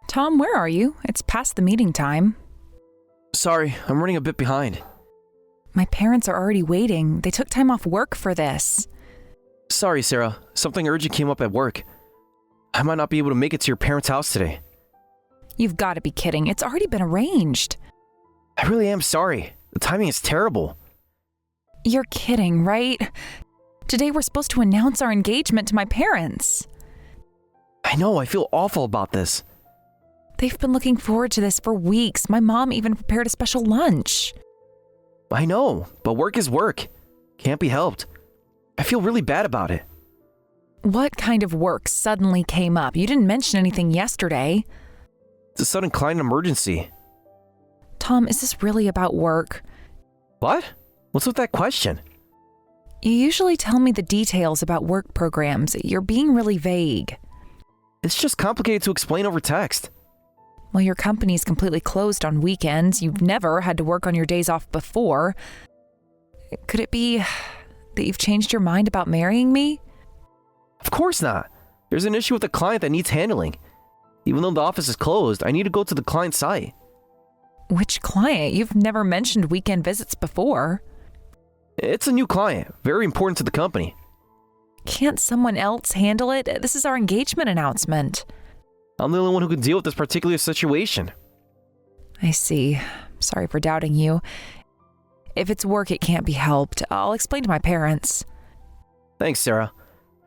Tom, where are you? It's past the meeting time. Sorry, I'm running a bit behind. My parents are already waiting. They took time off work for this. Sorry, Sarah. Something urgent came up at work. I might not be able to make it to your parents' house today. You've got to be kidding. It's already been arranged. I really am sorry. The timing is terrible. You're kidding, right? Today we're supposed to announce our engagement to my parents. I know, I feel awful about this. They've been looking forward to this for weeks. My mom even prepared a special lunch. I know, but work is work. Can't be helped. I feel really bad about it. What kind of work suddenly came up? You didn't mention anything yesterday. It's a sudden client emergency. Tom, is this really about work? What? What's with that question? You usually tell me the details about work programs. You're being really vague. It's just complicated to explain over text. Well, your company's completely closed on weekends. You've never had to work on your days off before. Could it be that you've changed your mind about marrying me? Of course not. There's an issue with the client that needs handling. Even though the office is closed, I need to go to the client site. Which client? You've never mentioned weekend visits before. It's a new client, very important to the company. Can't someone else handle it? This is our engagement announcement. I'm the only one who can deal with this particular situation. I see. Sorry for doubting you. If it's work, it can't be helped. I'll explain to my parents. Thanks, Sarah.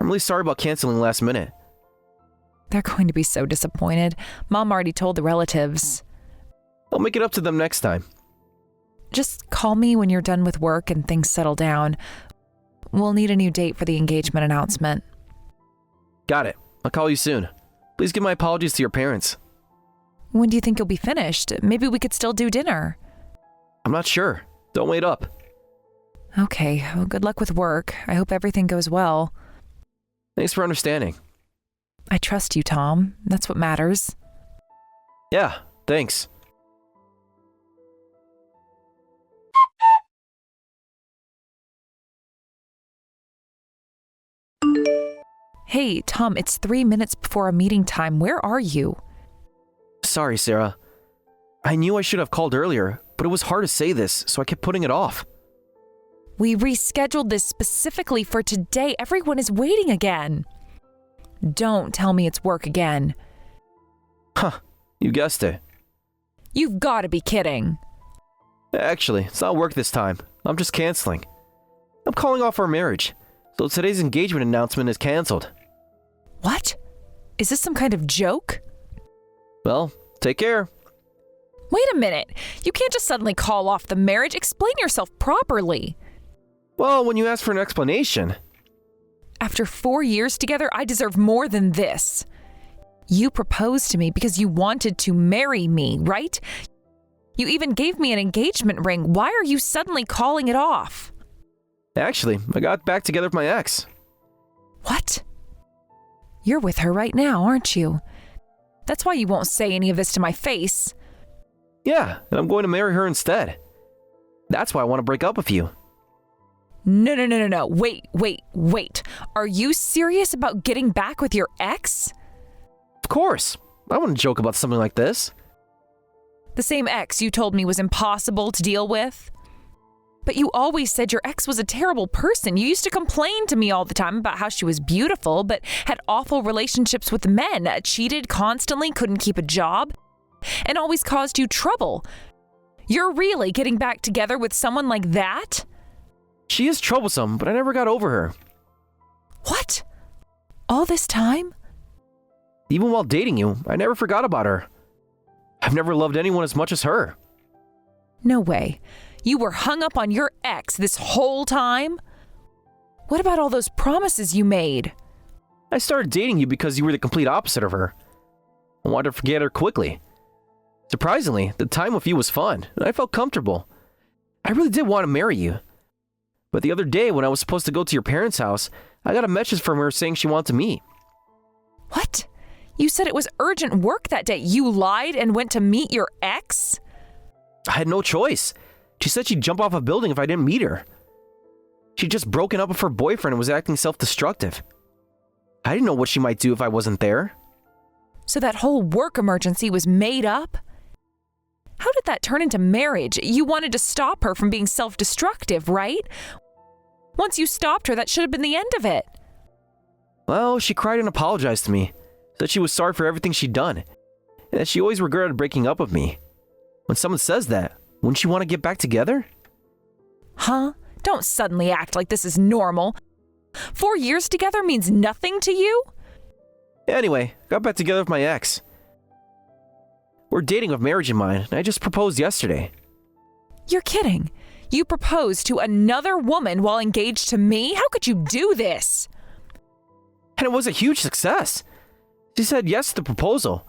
I'm really sorry about canceling last minute. They're going to be so disappointed. Mom already told the relatives. I'll make it up to them next time. Just call me when you're done with work and things settle down. We'll need a new date for the engagement announcement. Got it. I'll call you soon. Please give my apologies to your parents. When do you think you'll be finished? Maybe we could still do dinner. I'm not sure. Don't wait up. Okay, well, good luck with work. I hope everything goes well. Thanks for understanding. I trust you, Tom. That's what matters. Yeah, thanks. Hey, Tom, it's 3 minutes before our meeting time. Where are you? Sorry, Sarah. I knew I should have called earlier, but it was hard to say this, so I kept putting it off. We rescheduled this specifically for today. Everyone is waiting again. Don't tell me it's work again. Huh, you guessed it. You've got to be kidding. Actually, it's not work this time. I'm just canceling. I'm calling off our marriage, so today's engagement announcement is canceled. What? Is this some kind of joke? Well, take care. Wait a minute. You can't just suddenly call off the marriage. Explain yourself properly. Well, when you ask for an explanation. After 4 years together, I deserve more than this. You proposed to me because you wanted to marry me, right? You even gave me an engagement ring. Why are you suddenly calling it off? Actually, I got back together with my ex. What? You're with her right now, aren't you? That's why you won't say any of this to my face. Yeah, and I'm going to marry her instead. That's why I want to break up with you. No. Wait. Are you serious about getting back with your ex? Of course. I wouldn't joke about something like this. The same ex you told me was impossible to deal with? But you always said your ex was a terrible person. You used to complain to me all the time about how she was beautiful, but had awful relationships with men, cheated constantly, couldn't keep a job, and always caused you trouble. You're really getting back together with someone like that? She is troublesome, but I never got over her. What? All this time? Even while dating you, I never forgot about her. I've never loved anyone as much as her. No way. You were hung up on your ex this whole time? What about all those promises you made? I started dating you because you were the complete opposite of her. I wanted to forget her quickly. Surprisingly, the time with you was fun, and I felt comfortable. I really did want to marry you. But the other day, when I was supposed to go to your parents' house, I got a message from her saying she wanted to meet. What? You said it was urgent work that day. You lied and went to meet your ex? I had no choice. She said she'd jump off a building if I didn't meet her. She'd just broken up with her boyfriend and was acting self-destructive. I didn't know what she might do if I wasn't there. So that whole work emergency was made up? How did that turn into marriage? You wanted to stop her from being self-destructive, right? Once you stopped her, that should have been the end of it. Well, she cried and apologized to me. Said she was sorry for everything she'd done. And that she always regretted breaking up with me. When someone says that, wouldn't you want to get back together? Huh? Don't suddenly act like this is normal. 4 years together means nothing to you? Anyway, got back together with my ex. We're dating with marriage in mind, and I just proposed yesterday. You're kidding. You proposed to another woman while engaged to me? How could you do this? And it was a huge success. She said yes to the proposal.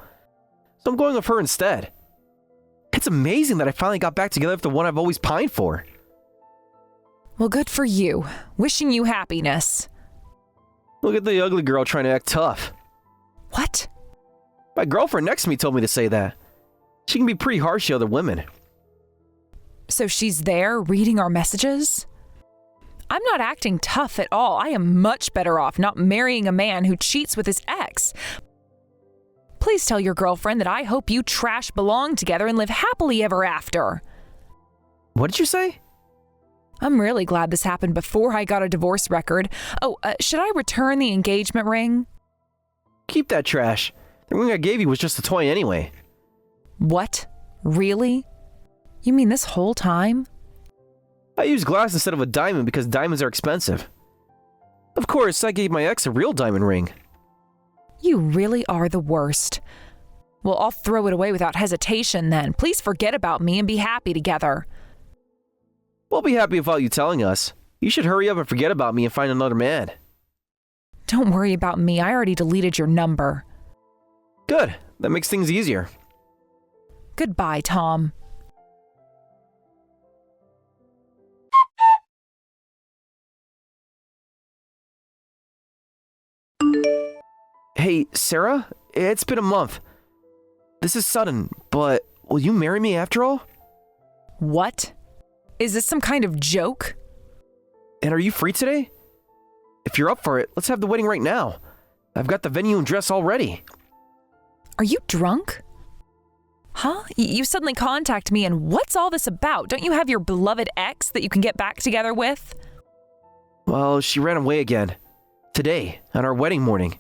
So I'm going with her instead. It's amazing that I finally got back together with the one I've always pined for. Well, good for you. Wishing you happiness. Look at the ugly girl trying to act tough. What? My girlfriend next to me told me to say that. She can be pretty harsh to other women. So she's there reading our messages? I'm not acting tough at all. I am much better off not marrying a man who cheats with his ex. Please tell your girlfriend that I hope you trash belong together and live happily ever after. What did you say? I'm really glad this happened before I got a divorce record. Oh, should I return the engagement ring? Keep that trash. The ring I gave you was just a toy anyway. What? Really? You mean this whole time? I used glass instead of a diamond because diamonds are expensive. Of course, I gave my ex a real diamond ring. You really are the worst. Well, I'll throw it away without hesitation then. Please forget about me and be happy together. We'll be happy without you telling us. You should hurry up and forget about me and find another man. Don't worry about me. I already deleted your number. Good. That makes things easier. Goodbye, Tom. Hey, Sarah? It's been a month. This is sudden, but will you marry me after all? What? Is this some kind of joke? And are you free today? If you're up for it, let's have the wedding right now. I've got the venue and dress all ready. Are you drunk? Huh? You suddenly contact me and what's all this about? Don't you have your beloved ex that you can get back together with? Well, she ran away again. Today, on our wedding morning.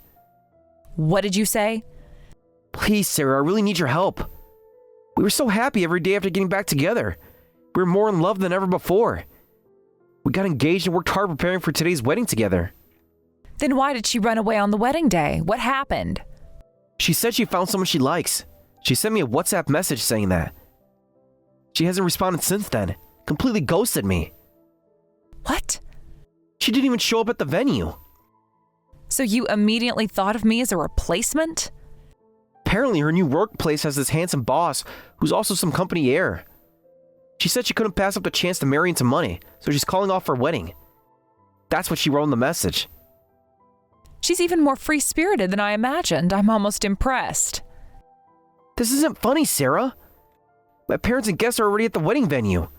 What did you say? Please, Sarah, I really need your help. We were so happy every day after getting back together. We were more in love than ever before. We got engaged and worked hard preparing for today's wedding together. Then why did she run away on the wedding day? What happened? She said she found someone she likes. She sent me a WhatsApp message saying that. She hasn't responded since then. Completely ghosted me. What? She didn't even show up at the venue. So you immediately thought of me as a replacement? Apparently her new workplace has this handsome boss who's also some company heir. She said she couldn't pass up the chance to marry into money, so she's calling off her wedding. That's what she wrote in the message. She's even more free-spirited than I imagined. I'm almost impressed. This isn't funny, Sarah. My parents and guests are already at the wedding venue.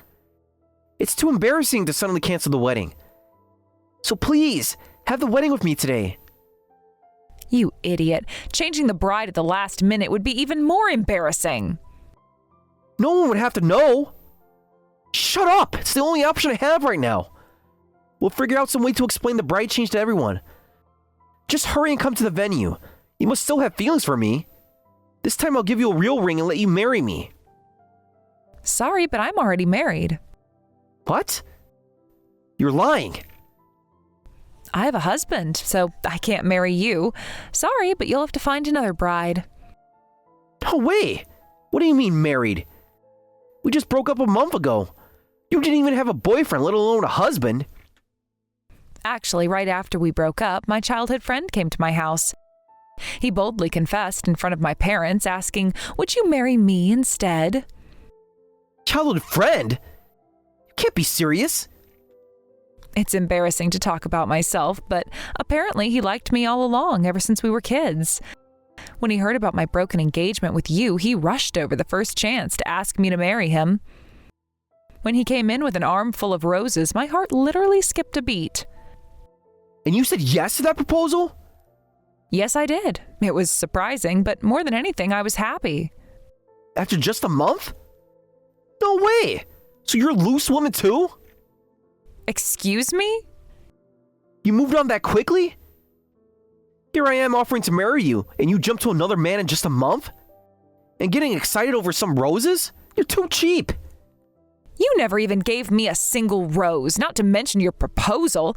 It's too embarrassing to suddenly cancel the wedding. So please, have the wedding with me today. You idiot. Changing the bride at the last minute would be even more embarrassing. No one would have to know. Shut up! It's the only option I have right now. We'll figure out some way to explain the bride change to everyone. Just hurry and come to the venue. You must still have feelings for me. This time I'll give you a real ring and let you marry me. Sorry, but I'm already married. What? You're lying. I have a husband, so I can't marry you. Sorry, but you'll have to find another bride. No way! What do you mean married? We just broke up a month ago. You didn't even have a boyfriend, let alone a husband. Actually, right after we broke up, my childhood friend came to my house. He boldly confessed in front of my parents, asking, "Would you marry me instead?" Childhood friend? You can't be serious. It's embarrassing to talk about myself, but apparently he liked me all along, ever since we were kids. When he heard about my broken engagement with you, he rushed over the first chance to ask me to marry him. When he came in with an armful of roses, my heart literally skipped a beat. And you said yes to that proposal? Yes, I did. It was surprising, but more than anything, I was happy. After just a month? No way! So you're a loose woman too? Excuse me? You moved on that quickly? Here I am offering to marry you, and you jump to another man in just a month? And getting excited over some roses? You're too cheap. You never even gave me a single rose, not to mention your proposal.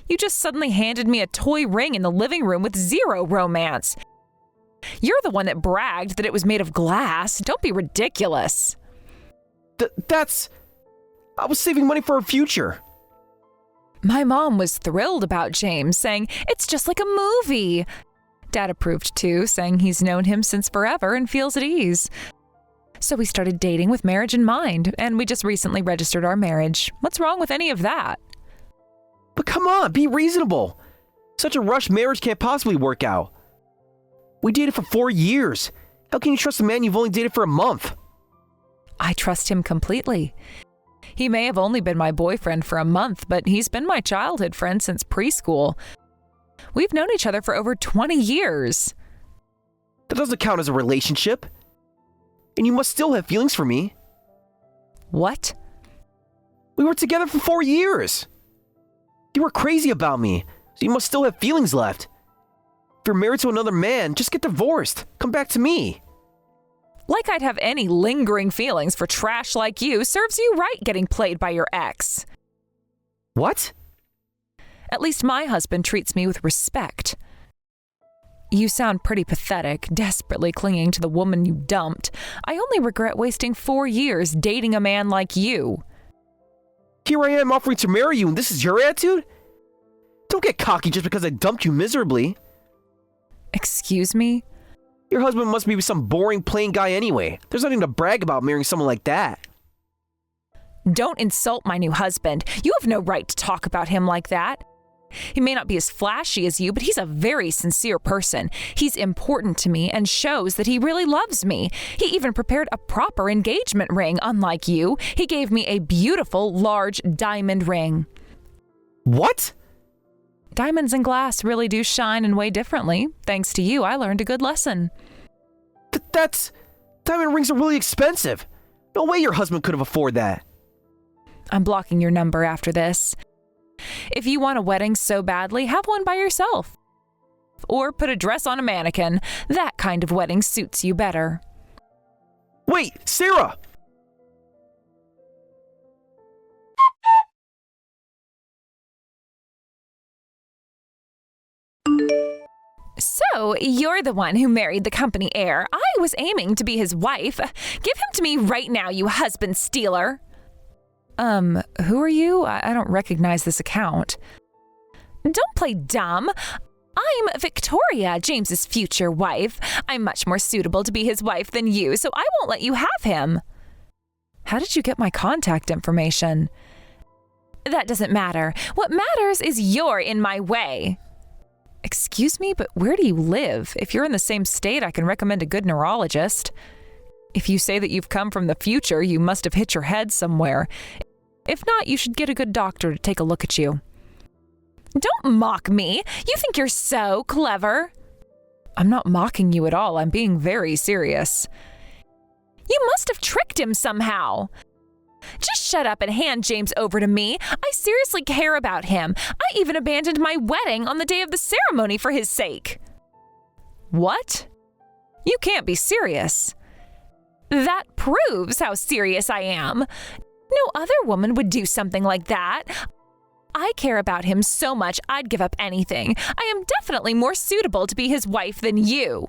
You just suddenly handed me a toy ring in the living room with zero romance. You're the one that bragged that it was made of glass. Don't be ridiculous. I was saving money for our future. My mom was thrilled about James, saying, "It's just like a movie." Dad approved too, saying he's known him since forever and feels at ease. So we started dating with marriage in mind, and we just recently registered our marriage. What's wrong with any of that? But come on, be reasonable. Such a rushed marriage can't possibly work out. We dated for 4 years. How can you trust a man you've only dated for a month? I trust him completely. He may have only been my boyfriend for a month, but he's been my childhood friend since preschool. We've known each other for over 20 years. That doesn't count as a relationship. And you must still have feelings for me. What? We were together for 4 years. You were crazy about me, so you must still have feelings left. If you're married to another man, just get divorced. Come back to me. Like I'd have any lingering feelings for trash like you. Serves you right getting played by your ex. What? At least my husband treats me with respect. You sound pretty pathetic, desperately clinging to the woman you dumped. I only regret wasting 4 years dating a man like you. Here I am offering to marry you, and this is your attitude? Don't get cocky just because I dumped you miserably. Excuse me? Your husband must be some boring, plain guy anyway. There's nothing to brag about marrying someone like that. Don't insult my new husband. You have no right to talk about him like that. He may not be as flashy as you, but he's a very sincere person. He's important to me and shows that he really loves me. He even prepared a proper engagement ring, unlike you. He gave me a beautiful, large diamond ring. What? Diamonds and glass really do shine and weigh differently. Thanks to you, I learned a good lesson. Diamond rings are really expensive. No way your husband could have afforded that. I'm blocking your number after this. If you want a wedding so badly, have one by yourself. Or put a dress on a mannequin. That kind of wedding suits you better. Wait, Sarah! So, you're the one who married the company heir. I was aiming to be his wife. Give him to me right now, you husband stealer. Who are you? I don't recognize this account. Don't play dumb. I'm Victoria, James's future wife. I'm much more suitable to be his wife than you, so I won't let you have him. How did you get my contact information? That doesn't matter. What matters is you're in my way. Excuse me, but where do you live? If you're in the same state, I can recommend a good neurologist. If you say that you've come from the future, you must have hit your head somewhere. If not, you should get a good doctor to take a look at you. Don't mock me. You think you're so clever. I'm not mocking you at all. I'm being very serious. You must have tricked him somehow. Just shut up and hand James over to me. I seriously care about him. I even abandoned my wedding on the day of the ceremony for his sake. What? You can't be serious. That proves how serious I am. No other woman would do something like that. I care about him so much I'd give up anything. I am definitely more suitable to be his wife than you.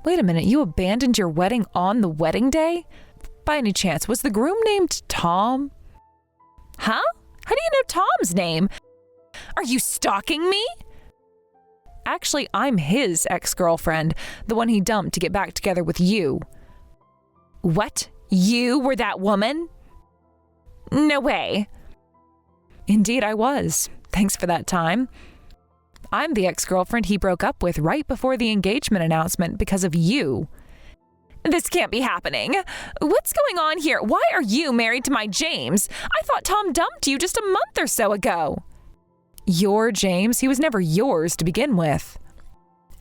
Wait a minute, you abandoned your wedding on the wedding day? By any chance, was the groom named Tom? Huh? How do you know Tom's name? Are you stalking me? Actually, I'm his ex-girlfriend, the one he dumped to get back together with you. What? You were that woman? No way. Indeed, I was. Thanks for that time. I'm the ex-girlfriend he broke up with right before the engagement announcement because of you. This can't be happening. What's going on here? Why are you married to my James? I thought Tom dumped you just a month or so ago. Your James? He was never yours to begin with.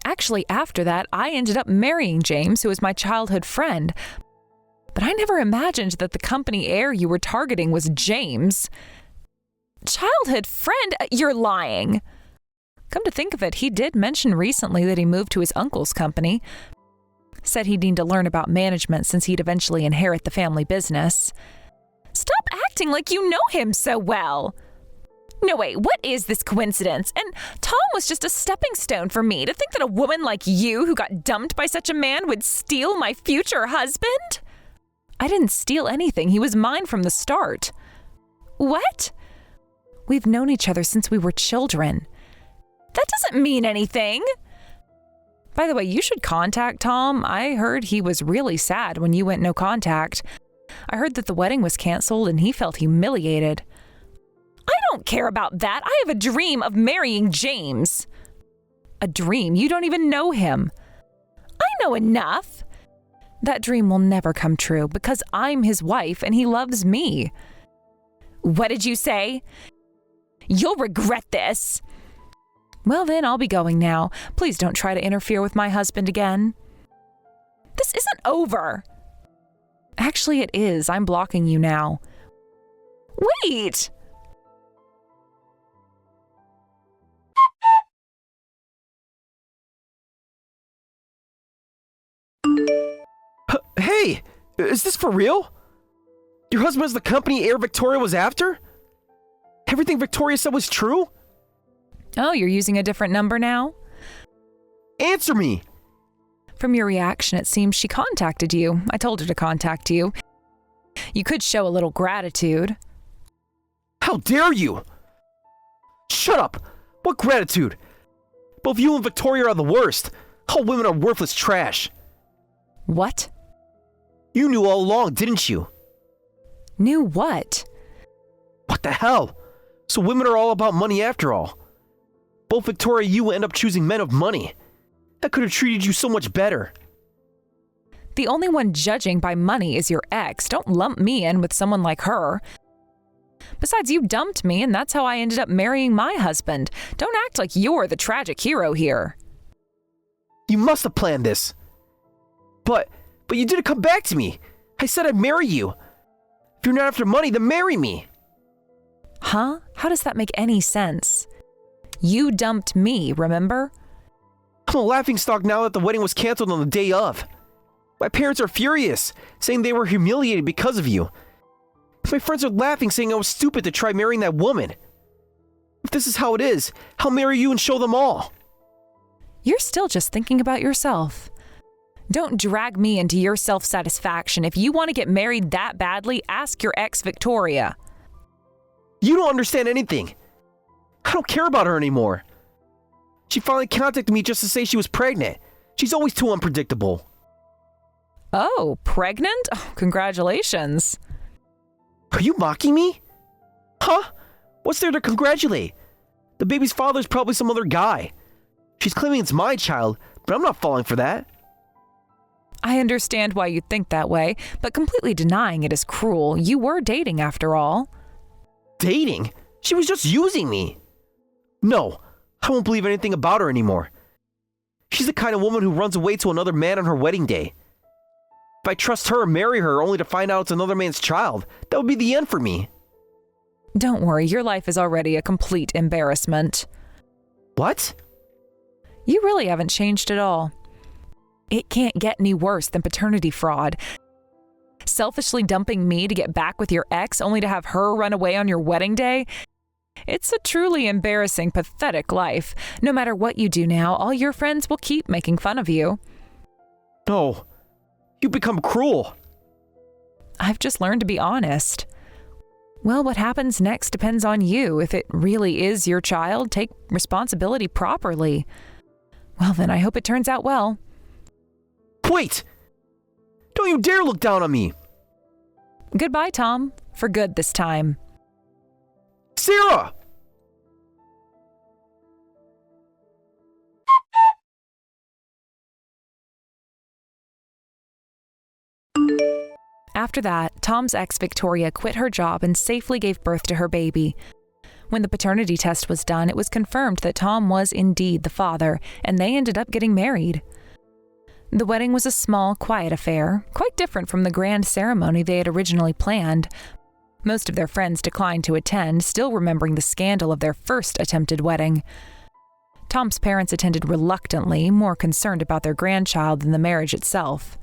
Actually, after that, I ended up marrying James, who was my childhood friend. But I never imagined that the company heir you were targeting was James. Childhood friend? You're lying. Come to think of it, he did mention recently that he moved to his uncle's company. Said he'd need to learn about management since he'd eventually inherit the family business. Stop acting like you know him so well. No, wait, what is this coincidence? And Tom was just a stepping stone for me. To think that a woman like you, who got dumped by such a man, would steal my future husband? I didn't steal anything. He was mine from the start. What? We've known each other since we were children. That doesn't mean anything. By the way, you should contact Tom. I heard he was really sad when you went no contact. I heard that the wedding was canceled and he felt humiliated. I don't care about that. I have a dream of marrying James. A dream? You don't even know him. I know enough. That dream will never come true because I'm his wife and he loves me. What did you say? You'll regret this. Well then, I'll be going now. Please don't try to interfere with my husband again. This isn't over. Actually, it is. I'm blocking you now. Wait! Hey! Is this for real? Your husband is the company heir Victoria was after? Everything Victoria said was true? Oh, you're using a different number now? Answer me! From your reaction, it seems she contacted you. I told her to contact you. You could show a little gratitude. How dare you! Shut up! What gratitude? Both you and Victoria are the worst. All women are worthless trash. What? You knew all along, didn't you? Knew what? What the hell? So women are all about money after all. Both Victoria and you end up choosing men of money. That could have treated you so much better. The only one judging by money is your ex. Don't lump me in with someone like her. Besides, you dumped me, and that's how I ended up marrying my husband. Don't act like you're the tragic hero here. You must have planned this. But you didn't come back to me. I said I'd marry you. If you're not after money, then marry me. Huh? How does that make any sense? You dumped me, remember? I'm a laughingstock now that the wedding was canceled on the day of. My parents are furious, saying they were humiliated because of you. My friends are laughing, saying I was stupid to try marrying that woman. If this is how it is, I'll marry you and show them all. You're still just thinking about yourself. Don't drag me into your self-satisfaction. If you want to get married that badly, ask your ex Victoria. You don't understand anything. I don't care about her anymore. She finally contacted me just to say she was pregnant. She's always too unpredictable. Oh, pregnant? Oh, congratulations. Are you mocking me? Huh? What's there to congratulate? The baby's father's probably some other guy. She's claiming it's my child, but I'm not falling for that. I understand why you think that way, but completely denying it is cruel. You were dating after all. Dating? She was just using me. No, I won't believe anything about her anymore. She's the kind of woman who runs away to another man on her wedding day. If I trust her and marry her only to find out it's another man's child, that would be the end for me. Don't worry, your life is already a complete embarrassment. What? You really haven't changed at all. It can't get any worse than paternity fraud. Selfishly dumping me to get back with your ex only to have her run away on your wedding day? It's a truly embarrassing, pathetic life. No matter what you do now, all your friends will keep making fun of you. No, you become cruel. I've just learned to be honest. Well, what happens next depends on you. If it really is your child, take responsibility properly. Well then, I hope it turns out well. Wait! Don't you dare look down on me! Goodbye, Tom. For good this time. Sarah! After that, Tom's ex Victoria quit her job and safely gave birth to her baby. When the paternity test was done, it was confirmed that Tom was indeed the father, and they ended up getting married. The wedding was a small, quiet affair, quite different from the grand ceremony they had originally planned. Most of their friends declined to attend, still remembering the scandal of their first attempted wedding. Tom's parents attended reluctantly, more concerned about their grandchild than the marriage itself.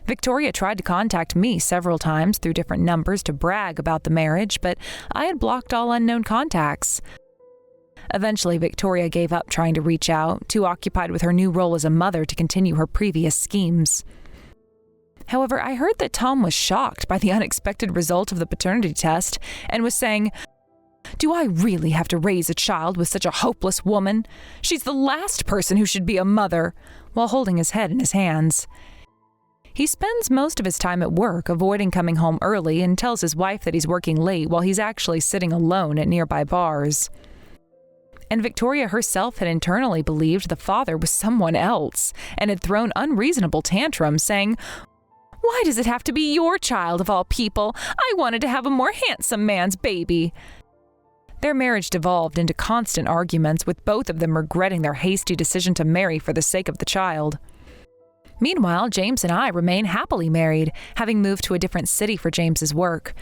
Victoria tried to contact me several times through different numbers to brag about the marriage, but I had blocked all unknown contacts. Eventually, Victoria gave up trying to reach out, too occupied with her new role as a mother to continue her previous schemes. However, I heard that Tom was shocked by the unexpected result of the paternity test and was saying, "Do I really have to raise a child with such a hopeless woman? She's the last person who should be a mother," while holding his head in his hands. He spends most of his time at work, avoiding coming home early, and tells his wife that he's working late while he's actually sitting alone at nearby bars. And Victoria herself had internally believed the father was someone else and had thrown unreasonable tantrums, saying, "Why does it have to be your child of all people? I wanted to have a more handsome man's baby." Their marriage devolved into constant arguments, with both of them regretting their hasty decision to marry for the sake of the child. Meanwhile, James and I remain happily married, having moved to a different city for James's work.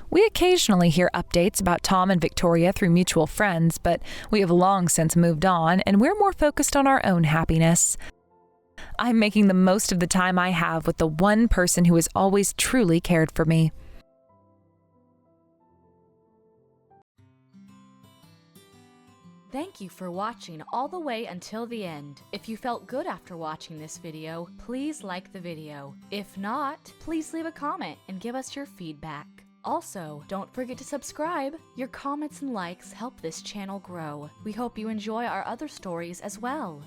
We occasionally hear updates about Tom and Victoria through mutual friends, but we have long since moved on, and we're more focused on our own happiness. I'm making the most of the time I have with the one person who has always truly cared for me. Thank you for watching all the way until the end. If you felt good after watching this video, please like the video. If not, please leave a comment and give us your feedback. Also, don't forget to subscribe. Your comments and likes help this channel grow. We hope you enjoy our other stories as well.